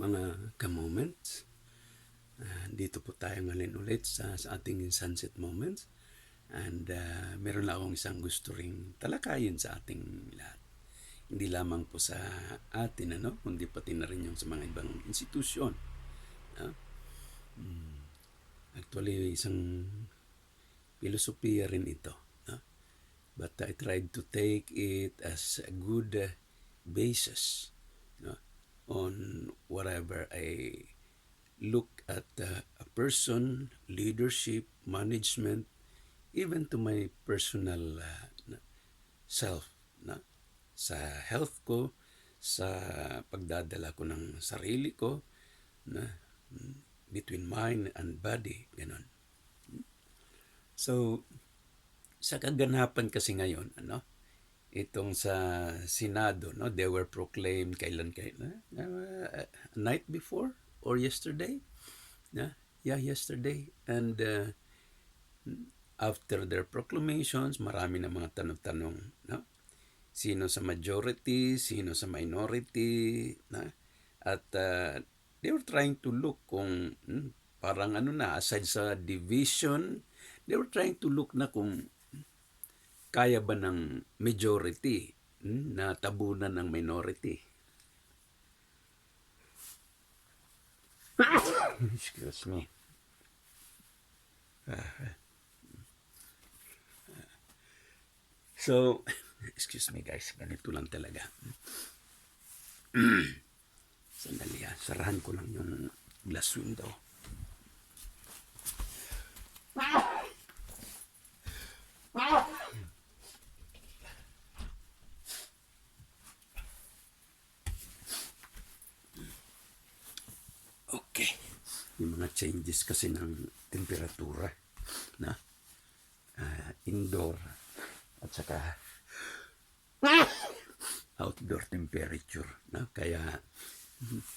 mga ka-moments. Dito po tayo ngayon ulit sa ating sunset moments. And meron lang akong isang gusto ring talakayin sa ating lahat. Hindi lamang po sa atin, kundi pati na rin yung sa mga ibang institusyon. Actually, isang filosofiya rin ito. But I tried to take it as a good basis on whatever I look at a person, leadership, management, even to my personal self, sa health ko, sa pagdadala ko ng sarili ko, between mind and body, ganon. So, sa kaganapan kasi ngayon, itong sa Senado, they were proclaimed night before or yesterday? Yesterday. And after their proclamations, marami na mga tanong-tanong, sino sa majority, sino sa minority, at they were trying to look kung parang aside sa division, they were trying to look na kung kaya ba ng majority na tabunan ng minority. Excuse me. So, excuse me guys, ganito lang talaga. Sandali sarahan ko lang yung glass window. Okay. Yung mga changes kasi ng temperatura na indoor at saka outdoor temperature, kaya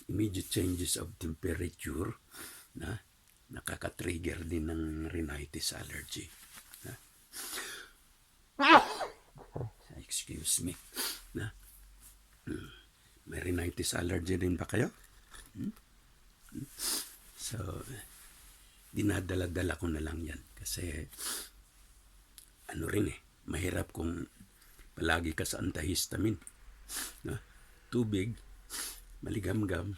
immediate changes of temperature nakaka-trigger din ng rhinitis allergy. Excuse me. May rhinitis allergy din ba kayo? So, dinadala-dala ko na lang yan kasi mahirap kung palagi ka sa antihistamine. Tubig, maligam-gam.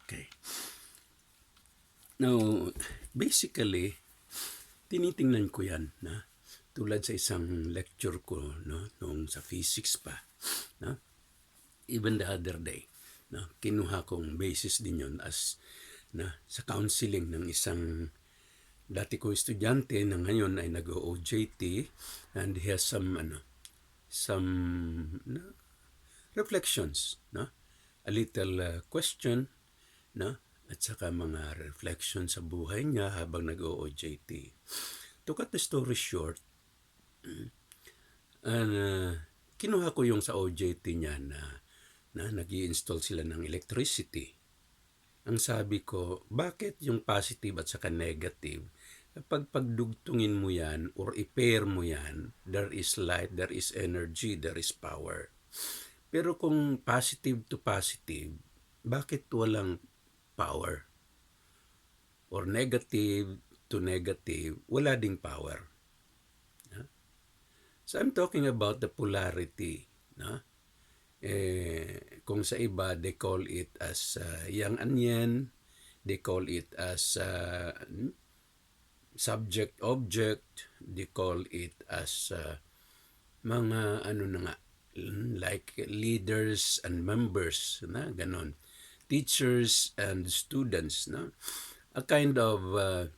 Okay. Now, basically, tinitingnan ko yan tulad sa isang lecture ko noong sa physics pa. Even the other day, kinuha kong basis din yun as sa counseling ng isang dati ko estudyante na ngayon ay nag-OJT and he has some reflections, a little question, at saka mga reflections sa buhay niya habang nag-OJT. To cut the story short, kinuha ko yung sa OJT niya na nag-i-install sila ng electricity. Ang sabi ko, bakit yung positive at saka negative, kapag pagdugtungin mo yan or i-pair mo yan, there is light, there is energy, there is power. Pero kung positive to positive, bakit walang power? Or negative to negative, wala ding power. So I'm talking about the polarity. Kung sa iba, they call it as yang and yen. They call it as subject-object. They call it as mga like leaders and members, ganon. Teachers and students, a kind of a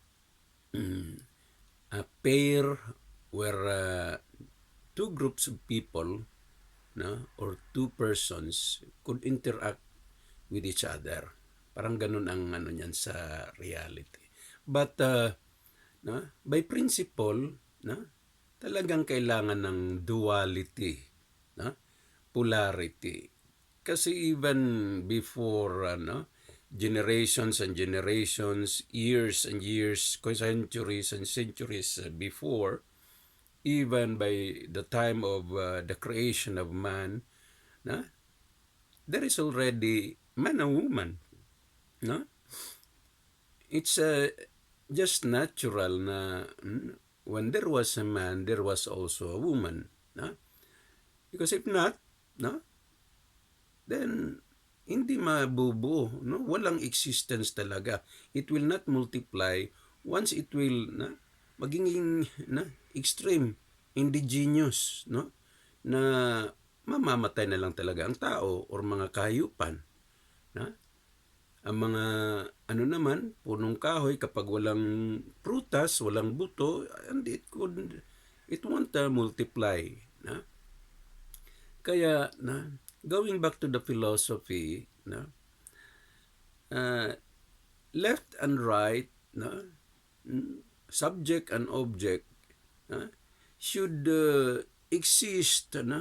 pair where two groups of people or two persons could interact with each other. Parang ganun ang niyan sa reality. But by principle, talagang kailangan ng duality, polarity. Kasi even before generations and generations, years and years, centuries and centuries before, even by the time of the creation of man, no? There is already man and woman. No? It's just natural na when there was a man, there was also a woman. No? Because if not, no, then hindi mabubuo. No? Walang existence talaga. It will not multiply once it will maging extreme, indigenous, no? Na mamamatay na lang talaga ang tao or mga kahayupan. Na? Ang mga ano naman, punong kahoy kapag walang prutas, walang buto, and it won't multiply. Na? Kaya going back to the philosophy, uh, left and right, subject and object should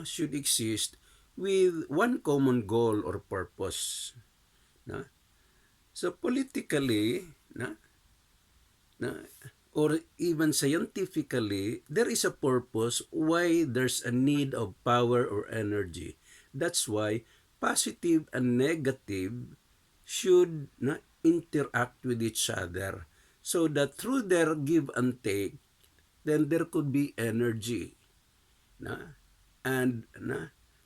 should exist with one common goal or purpose. So politically, na, or even scientifically, there is a purpose why there's a need of power or energy. That's why positive and negative should interact with each other so that through their give and take, then there could be energy. And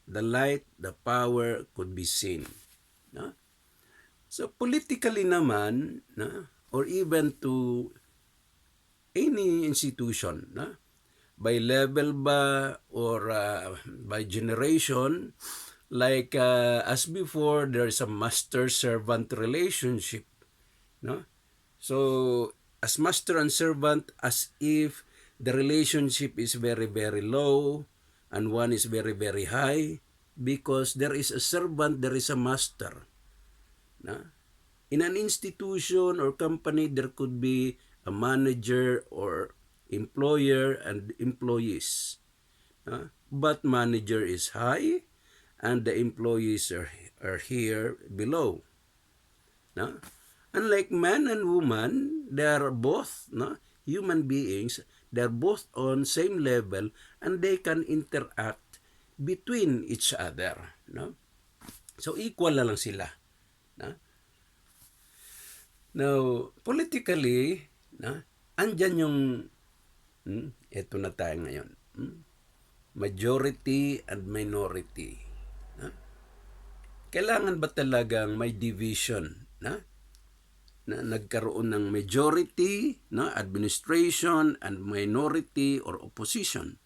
the light, the power could be seen. So politically naman, or even to any institution, by level ba or by generation, like as before, there is a master-servant relationship. No? So as master and servant, as if the relationship is very, very low and one is very, very high, because there is a servant, there is a master. In an institution or company, there could be a manager or employer and employees. But manager is high and the employees are here below. Unlike man and woman, they are both human beings. They are both on same level and they can interact between each other. So equal na lang sila. Now, politically, andyan yung, ito na tayo ngayon, majority and minority. Kailangan ba talagang may division na nagkaroon ng majority, administration, and minority or opposition?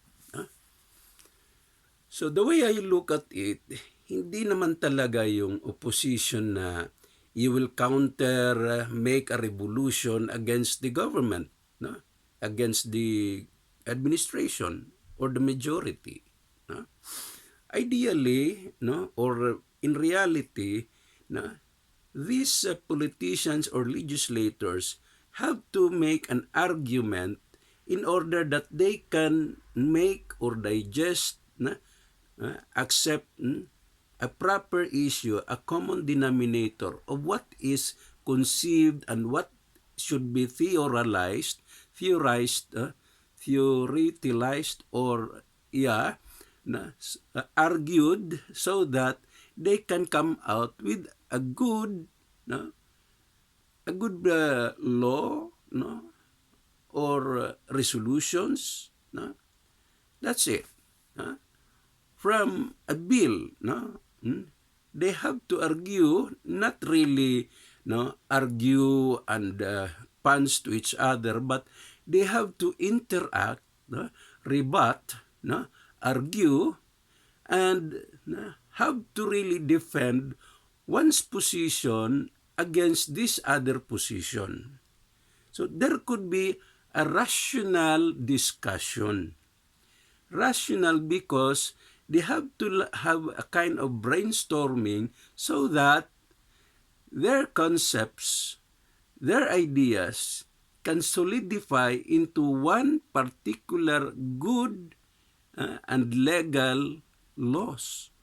So the way I look at it, hindi naman talaga yung opposition na you will make a revolution against the government, against the administration or the majority. Ideally, or in reality, these politicians or legislators have to make an argument in order that they can make or digest, accept a proper issue, a common denominator of what is conceived and what should be theorized, or argued so that they can come out with a good law, or resolutions. That's it. From a bill, they have to argue, not really argue and punch to each other, but they have to interact, rebut, argue, and have to really defend one's position against this other position. So there could be a rational discussion. Rational because they have to have a kind of brainstorming so that their concepts, their ideas can solidify into one particular good and legal laws.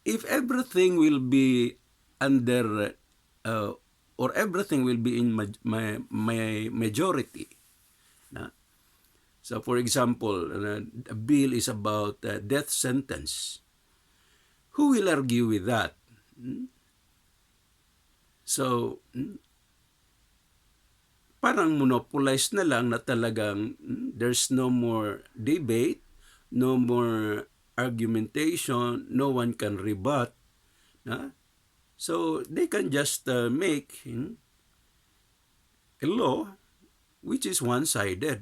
if everything will be under uh, or everything will be in my majority, no? So for example, a bill is about death sentence. Who will argue with that? So parang monopolize na lang na talagang there's no more debate, no more argumentation, no one can rebut. So they can just make a law which is one-sided.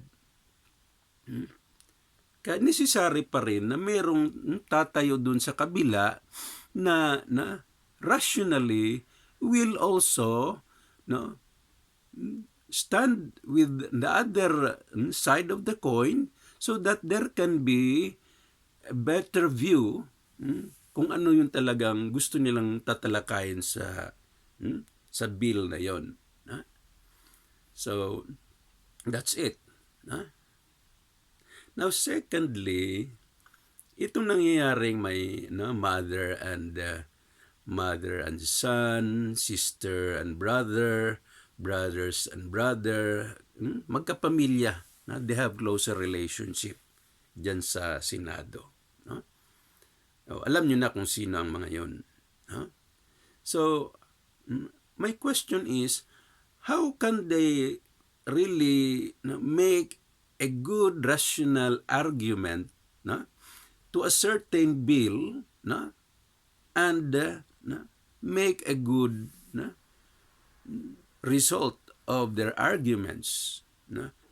Kaya necessary pa rin na merong tatayo dun sa kabila na rationally will also no stand with the other side of the coin so that there can be a better view kung ano yung talagang gusto nilang tatalakayin sa bill na yon. So that's it. Now secondly, itong nangyayaring may mother and son, sister and brother, brothers and brother, magkapamilya, they have closer relationship dyan sa Senado. Alam nyo na kung sino ang mga yon. So, my question is, how can they really make a good rational argument to a certain bill and make a good result of their arguments,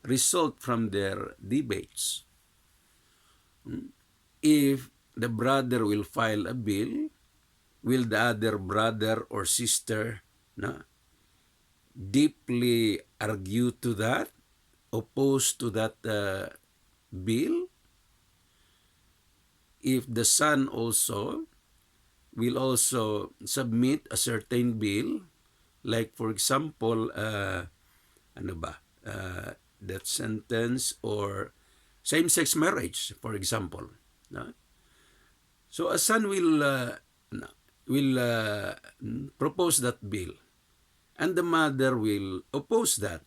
result from their debates? If the brother will file a bill, will the other brother or sister deeply argue to that, oppose to that bill? If the son also will also submit a certain bill, like for example, death sentence or same-sex marriage, for example. So a son will propose that bill, and the mother will oppose that.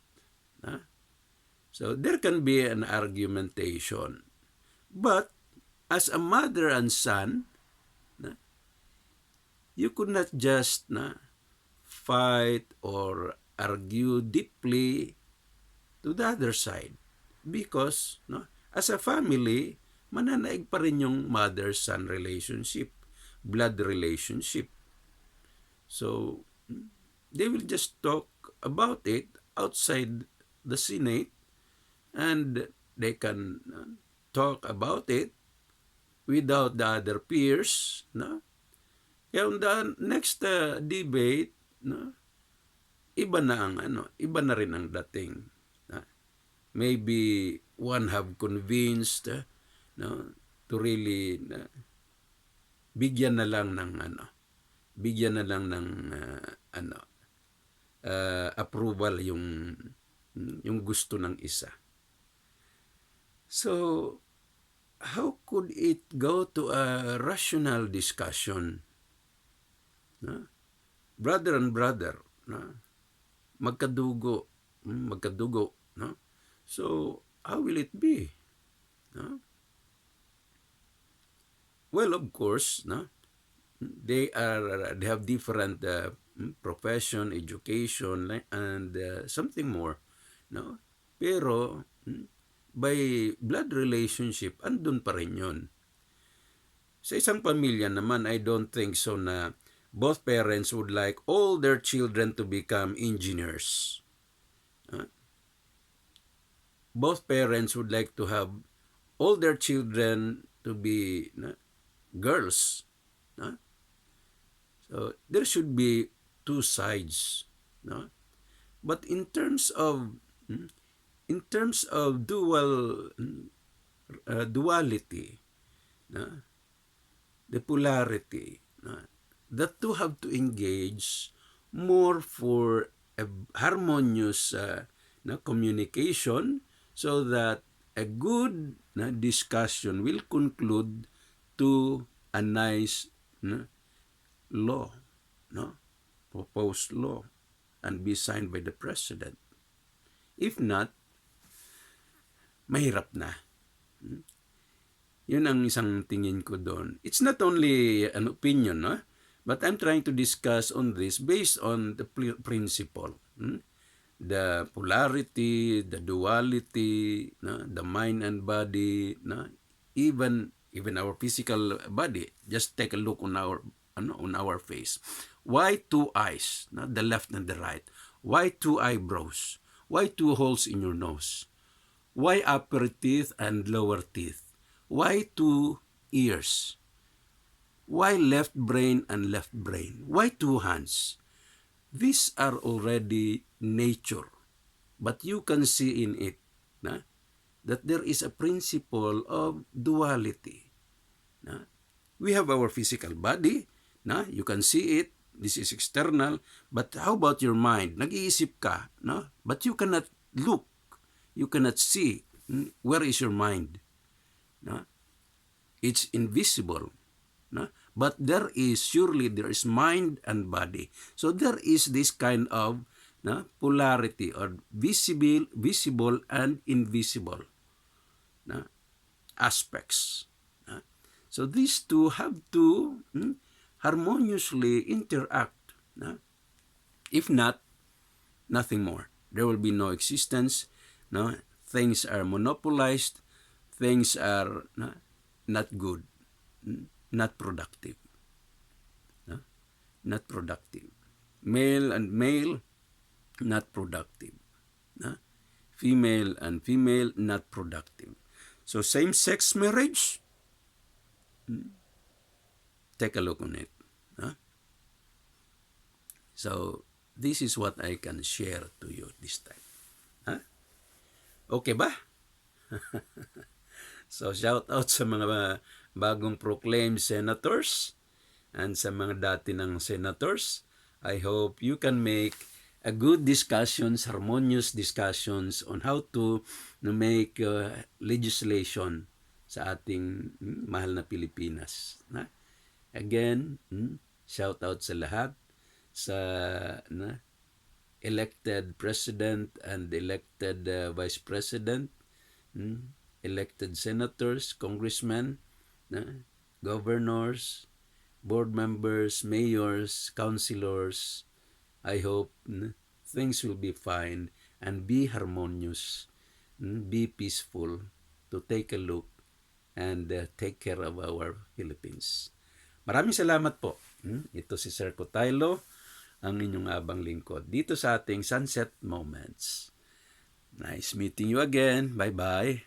So there can be an argumentation. But as a mother and son, you could not just fight or argue deeply to the other side. Because as a family, mananaig pa rin yung mother-son relationship, blood relationship. So they will just talk about it outside the Senate, and they can talk about it without the other peers. Kaya on the next debate, iba na rin ang dating. Maybe one have convinced to really bigyan na lang ng approval yung gusto ng isa. So how could it go to a rational discussion? Brother and brother, magkadugo. So how will it be? Well, of course, they have different profession, education, and something more. Pero by blood relationship, andun pa rin yun. Sa isang pamilya naman, I don't think so na both parents would like all their children to become engineers. Both parents would like to have all their children to be girls. So there should be two sides. But in terms of duality, the polarity, the two have to engage more for a harmonious communication so that a good discussion will conclude to a nice law, no? Proposed law and be signed by the president. If not, mahirap na. Yun ang isang tingin ko doon. It's not only an opinion, no? But I'm trying to discuss on this based on the principle. The polarity, the duality, no? The mind and body, no? Even our physical body. Just take a look on our face. Why two eyes, no? The left and the right? Why two eyebrows? Why two holes in your nose? Why upper teeth and lower teeth? Why two ears? Why left brain and left brain? Why two hands? These are already nature. But you can see in it that there is a principle of duality. We have our physical body. You can see it. This is external. But how about your mind? Nag-iisip ka. But you cannot look. You cannot see. Where is your mind? It's invisible. But there is mind and body. So there is this kind of polarity or visible and invisible aspects. So these two have to harmoniously interact. If not, nothing more. There will be no existence. Things are monopolized. Things are not good. Not productive. Not productive. Male and male, not productive. Female and female, not productive. So same-sex marriage, take a look on it. So this is what I can share to you this time. Okay ba? So shout out sa mga bagong proclaimed senators and sa mga dati ng senators. I hope you can make a good discussions, harmonious discussions on how to make legislation sa ating mahal na Pilipinas. Again, shout out sa lahat, sa elected president and elected vice president, elected senators, congressmen, governors, board members, mayors, councilors. I hope things will be fine and be harmonious, be peaceful, to take a look and take care of our Philippines. Maraming salamat po. Ito si Sir Cotaylo, ang inyong abang lingkod dito sa ating Sunset Moments. Nice meeting you again. Bye-bye.